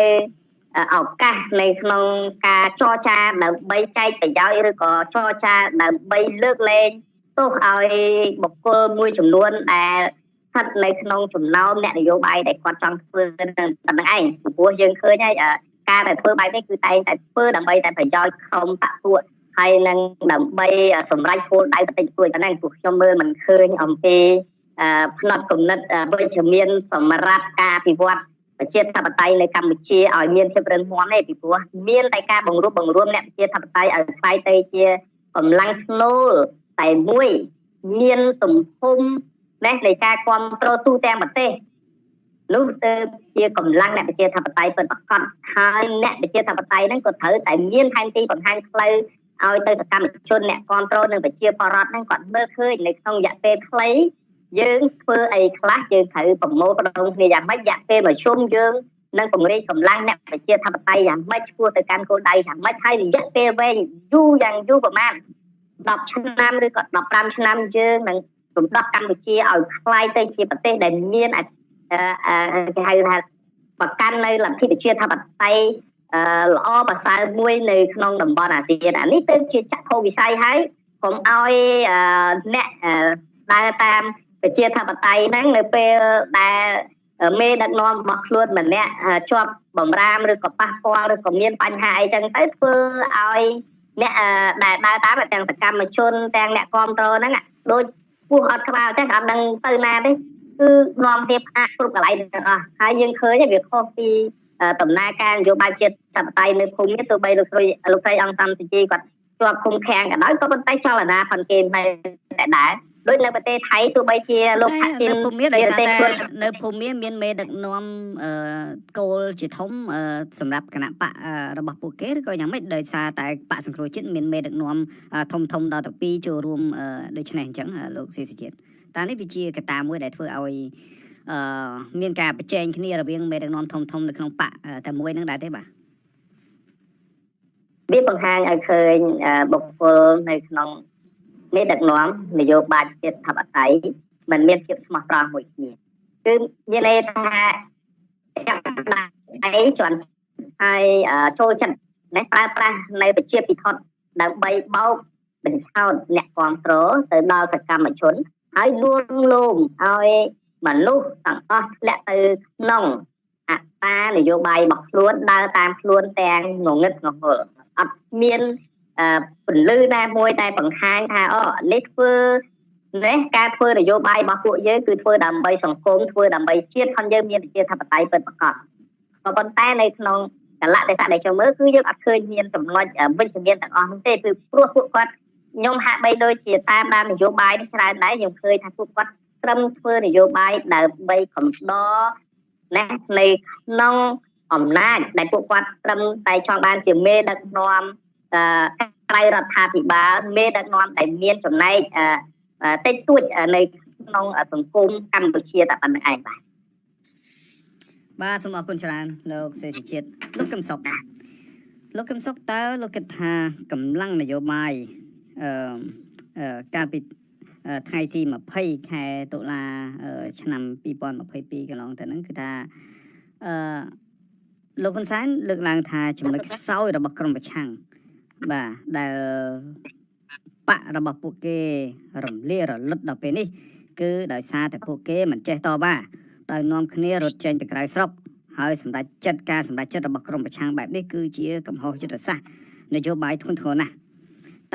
ឱកាសនៅក្នុងការចរចាដើម្បីចែកប្រយោជន៍ឬក៏ចរចាដើម្បីលើកលែងទោសឲ្យបុគ្គលមួយចំនួនដែលស្ថិតនៅក្នុងចំណោមអ្នកនយោបាយដែលគាត់ចង់ធ្វើនឹងប៉ុណ្្នឹងឯងព្រោះយើងឃើញហើយការដែលធ្វើបែបនេះគឺតែងតែធ្វើដើម្បីតែប្រយោជន៍ក្រុមបកពួកហើយនឹងដើម្បីសម្រេចគោលដៅបន្តិចតួចប៉ុណ្ណឹងព្រោះខ្ញុំមើលមិនឃើញអំពីផ្នត់គំនិតវិជ្ជមានសម្រាប់ការអភិវឌ្ឍប្រជាធិបតេយ្យនៅកម្ពុជាឲ្យមានភាពរឹងមាំទេពីព្រោះមានតែការបង្រួបបង្រួមអ្នកប្រជាធិបតេយ្យឲ្យខ្លាយទៅជាកម្លាំងស្នូលតែមួយមានទំហំនៃការគ្រប់គ្រងទូទាំងប្រទេសនោះទៅជាកម្លាំងអ្នកប្រជាធិបតេយ្យពិតប្រាកដហើយអ្នកប្រជាធិបតេយ្យហ្នឹងក៏ត្រូវតែមានផែនទីបង្ហាញផ្លូវឲ្យទៅសកម្មជនអ្នកគ្រប់គ្រងនិងប្រជាពលរដ្ឋហ្នឹងគាត់មើលឃើញនៅក្នុងរយៈពេលខ្លីយើងធ្វើអីខ្លះយើងត្រូវប្រមូលផ្ដុំគ្នាយ៉ាងម៉េចរយៈពេលប្រជុំយើងនឹងពង្រីកកម្លាំងអ្នកប្រជាធិបតេយ្យយ៉ាងម៉េចឆ្ពោះទៅកាន់គោលដៅយ៉ាងម៉េចហើយរយៈពេលវែងយូរយ៉ាងយូរប្រហែល10ឆ្នាំឬក៏15ឆ្នាំយើងនឹងរំដោះកម្ពុជាឲ្យคล้ายទៅជាប្រទេសដែលមានគេហៅថាប្រកាន់នៅលទ្ធិប្រជាធិបតេយ្យល្អប្រសើរមួយនៅក្នុងតំបន់អាស៊ានអានេះទៅជាចក្ខុវិស័យហើយកុំឲ្យអ្នកដើរតាមប្រជាធិបតេយ្យហ្នឹងនៅពេលដែលមេដឹកនាំរបស់ខ្លួនម្នាក់ជាប់បំរាមឬក៏ប៉ះពាល់ឬក៏មានបញ្ហាអីចឹងទៅធ្វើឲ្យអ្នកដែលដើរតាមទាំងសកម្មជនទាំងអ្នកគ្រប់គ្រងហ្នឹងដូចពោះអត់ក្បាលចឹងអត់ដឹងទៅណាទេគឺនាំគ្នាផ្អាកគ្រប់កន្លែងទាំងអស់ហើយយើងឃើញវាខុសពី ដំណើរការនយោបាយជាតិធិបតេយ្យនៅភូមិនេះទោះបីលោកស្រីអង្គសំជីគាត់ជាប់ឃុំឃាំងក៏ដោយក៏ប៉ុន្តែចលនាផនគេនៅតែដែរដូចនៅប្រទេសថៃទោះបីជាលោកថាជា នៅភូមិដោយសារតែនៅភូមិមានមេដឹកនាំគោលជាធំសម្រាប់គណៈបករបស់ពួកគេឬក៏យ៉ាងម៉េចដោយសារតែបកសង្គ្រោះជាតិមានមេដឹកនាំធំដល់ទៅ2ចូលរួមដូចនេះអញ្ចឹងលោកសេសជាតិតើនេះវាជាកត្តាមួយដែលធ្វើឲ្យមានការប្រជែងគ្នារវាងមេដឹកនាំធំនៅក្នុងបកតែមួយនឹងដែរទេបាទវាបង្ហាញឲ្យឃើញបុគ្គលនៅក្នុងមេដឹកនាំនយោបាយជាតិធិបតេយ្យมันមានភាពស្មោះត្រង់មួយគ្នាគឺមានន័យថាចាប់ដាក់ឯងជន់ហើយចូលចិត្តណែប្រើប្រាស់នៅប្រជាពិធដ្ឋដើម្បីបោកបញ្ឆោតអ្នកគ្រប់គ្រងទៅដល់សកម្មជនហើយលួងលោមឲ្យមនុស្សទាំងអស់ធ្លាក់ទៅក្នុងអត្តានយោបាយរបស់ខ្លួនដើរតាមខ្លួនទាំងងងឹតងងល់អត់មានពន្លឺណាមួយតែបង្ហាញថានេះធ្វើនេះការធ្វើនយោបាយរបស់ពួកយើងគឺធ្វើដើម្បីសង្គមធ្វើដើម្បីជាតិផងយើងមានប្រជាធិបតេយ្យពិតប្រាកដក៏ប៉ុន្តែនៅក្នុងកលៈទេសៈដែលចូលមើលគឺយើងអត់ឃើញមានចំណុចវិជ្ជមានទាំងអស់នោះទេគឺព្រោះពួកគាត់ខ្ញុំហាក់បីដូចជាតាមដាននយោបាយនេះច្រើនដែរខ្ញុំឃើញថាពួកគាត់ត្រឹមធ្វើនយោបាយដើម្បីកំដរណានៅក្នុងអំណាចដែលពួកគាត់ត្រឹមតែចង់បានជាមេដឹកនាំក្រៅរដ្ឋាភិបាលមេដឹកនាំដែលមានចំណែកតិចតួចនៅក្នុងសង្គមកម្ពុជាតែប៉ុណ្្នឹងឯងបាទសូមអរគុណច្រើនលោកសេសជាតិលោកកឹមសុខតើលោកគិតថាកម្លាំងនយោបាយកាលពីថ្ងៃទី20ខែតុលាឆ្នាំ2022កន្លងទៅហ្នឹងគឺថាលោកហ៊ុនសែនលើកឡើងថាចំណុចខ្សោយរបស់ក្រមប្រឆាំងបាទដែលបករបស់ពួកគេរំលាយរលត់ដល់ពេលនេះគឺដោយសារតែពួកគេមិនចេះតវ៉ាដោយនាំគ្នារត់ចេញទៅក្រៅស្រុកហើយសម្រាប់ចិត្តរបស់ក្រមប្រឆាំងបែបនេះគឺជាកំហុសយុទ្ធសាស្ត្រនយោបាយធ្ងន់ធ្ងរណាស់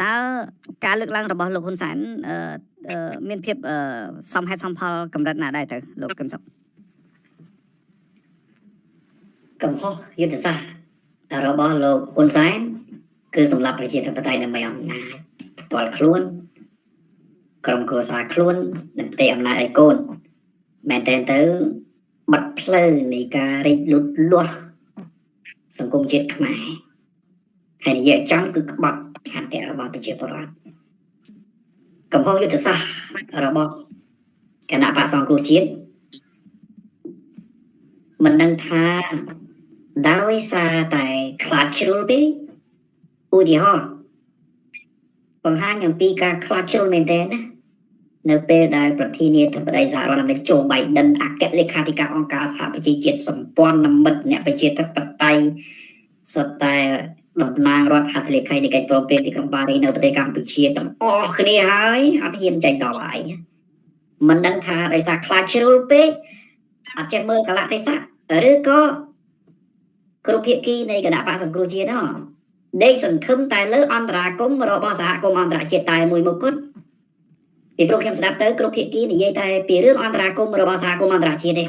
តើការលើកឡើងរបស់លោកហ៊ុនសែនមានភាពសមហេតុសមផលកម្រិតណាដែរទៅលោកកឹមសុខកំហុសយុទ្ធសាស្ត្ររបស់លោកហ៊ុនសែនគឺសម្រាប់ប្រជាធិបតេយ្យដើម្បីអំណាចផ្ទាល់ខ្លួនក្រុមគ្រួសារខ្លួននិងផ្ទៃអំណាចឲ្យកូនមែនតើទៅបាត់ផ្លូវនៃការរីកលូតលាស់សង្គមជាតិខ្មែរហើយនិយាយចំគឺក្បត់ឆន្ទៈរបស់ប្រជាពលរដ្ឋកំហុសយុទ្ធសាស្ត្ររបស់គណៈបក្សសង្គ្រោះជាតិមិនដឹងថាដោយសារតែខ្លាចជ្រុលទេឧទាហរណ៍បង្ហាញអំពីការខ្លាចជ្រុលមែនទែនណានៅពេលដែលប្រធានាធិបតីសហរដ្ឋអាមេរិកโจ Biden អគ្គលេខាធិការអង្គការសហប្រជាជាតិសម្ព័ន្ធមិត្តអ្នកប្រជាធិបតេយ្យសុទ្ធតែតំណាងរដ្ឋហត្ថលេខីនៃកិច្ចព្រមព្រៀងទីក្រុងប៉ារីសនៅប្រទេសកម្ពុជាទាំងអស់គ្នាហើយអត់ហ៊ានចេញតបឡើយមិនដឹងថាដោយសារខ្លាចជ្រុលពេកអត់ចេះមើលកលៈទេសៈឬក៏គ្រប់ភាគីនៃគណៈបក្សសង្គ្រោះជាតិនោះដេកសង្ឃឹមតែលើអន្តរាគមន៍របស់សហគមន៍អន្តរជាតិតែមួយមុខគត់ពីព្រោះខ្ញុំស្ដាប់ទៅគ្រប់ភាគីនិយាយតែពីរឿងអន្តរាគមន៍របស់សហគមន៍អន្តរជាតិទេ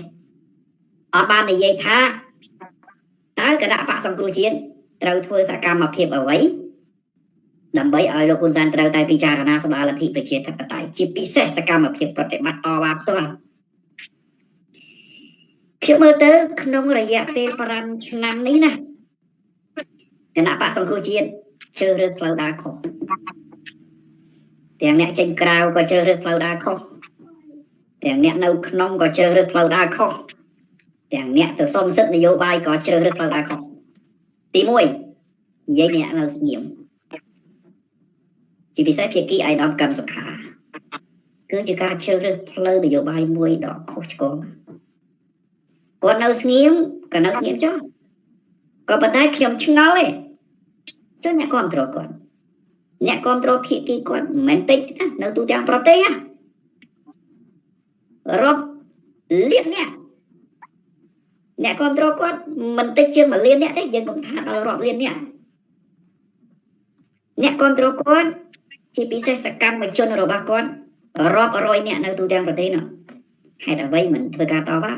អត់បាននិយាយថាតើគណៈបក្សសង្គ្រោះជាតិត្រូវធ្វើសកម្មភាពអ្វីដើម្បីឲ្យលោកហ៊ុនសែនត្រូវតែពិចារណាស្ដារលទ្ធិប្រជាធិបតេយ្យជាពិសេសសកម្មភាពប្រតិបត្តិតវ៉ាផ្ទាល់ខ្ញុំមើលទៅក្នុងរយៈពេល5ឆ្នាំនេះណាគណៈបក្សសង្គ្រោះជាតិជ្រើសរើសផ្លូវដើរខុសទាំងអ្នកចេញក្រៅក៏ជ្រើសរើសផ្លូវដើរខុសទាំងអ្នកនៅក្នុងក៏ជ្រើសរើសផ្លូវដើរខុសទាំងអ្នកទៅសុំសិទ្ធិនយោបាយក៏ជ្រើសរើសផ្លូវដើរខុសទី1និយាយអ្នកនៅស្ងៀមជាពិសេសភាគីអាយដាមកម្មសុខាគឺជាការជ្រើសរើសផ្លូវនយោបាយមួយដ៏ខុសឆ្គងគាត់នៅស្ងៀមក៏នៅស្ងៀមចុះក៏ប៉ុន្តែខ្ញុំឆ្ងល់ទេចុះអ្នកគ្រប់គ្រងគាត់អ្នកគ្រប់គ្រងភាគីគាត់មិនមែនតិចណានៅទូទាំងប្រទេសណារាប់លានអ្នកគ្រប់គ្រងគាត់មិនតិចជាង1លានអ្នកទេយើងកុំថាដល់រាប់លានអ្នកគ្រប់គ្រងគាត់ជាពិសេសសកម្មជនរបស់គាត់រាប់រយអ្នកនៅទូទាំងប្រទេសនោះហេតុអ្វីមិនធ្វើការតវ៉ា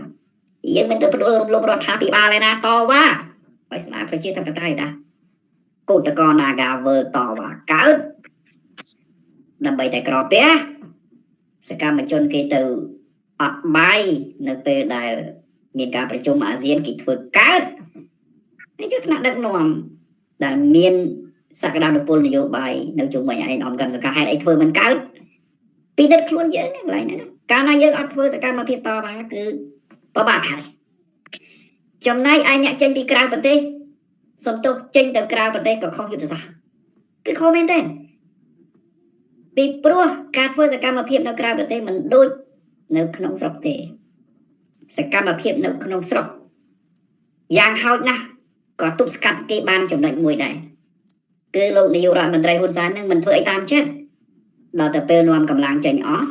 យើងមិនទៅផ្ដួលរំលំរដ្ឋាភិបាលឯណាតវ៉ាឲ្យស្ដារប្រជាធិបតេយ្យតាកូតកោ Naga វើតវ៉ាកើតដើម្បីតែក្រពះសកម្មជនគេទៅអត់បាយនៅពេលដែលមានការប្រជុំអាស៊ានគេធ្វើកើតនេះជាថ្នាក់ដឹកនាំដែលមានសក្តានុពលនយោបាយនៅជុំវិញឯកឧត្តមកម្មសកាហេតុអីធ្វើមិនកើតពីដឹកខ្លួនយើងហ្នឹងកន្លែងហ្នឹងកាលណាយើងអត់ធ្វើសកម្មភាពតវ៉ាគឺពិបាកហើយចំណែកឯអ្នកចេញពីក្រៅប្រទេសសំទោសចេញទៅក្រៅប្រទេសក៏ខុសយុទ្ធសាស្ត្រគឺខុសមែនទេពីព្រោះការធ្វើសកម្មភាពនៅក្រៅប្រទេសមិនដូចនៅក្នុងស្រុកទេសកម្មភាពនៅក្នុងស្រុកយ៉ាងហោចណាស់ក៏ទប់ស្កាត់គេបានចំណុចមួយដែរគឺលោកនាយករដ្ឋមន្ត្រីហ៊ុនសែននឹងមិនធ្វើអីតាមចិត្តដល់ទៅពេលនាំកម្លាំងចេញអស់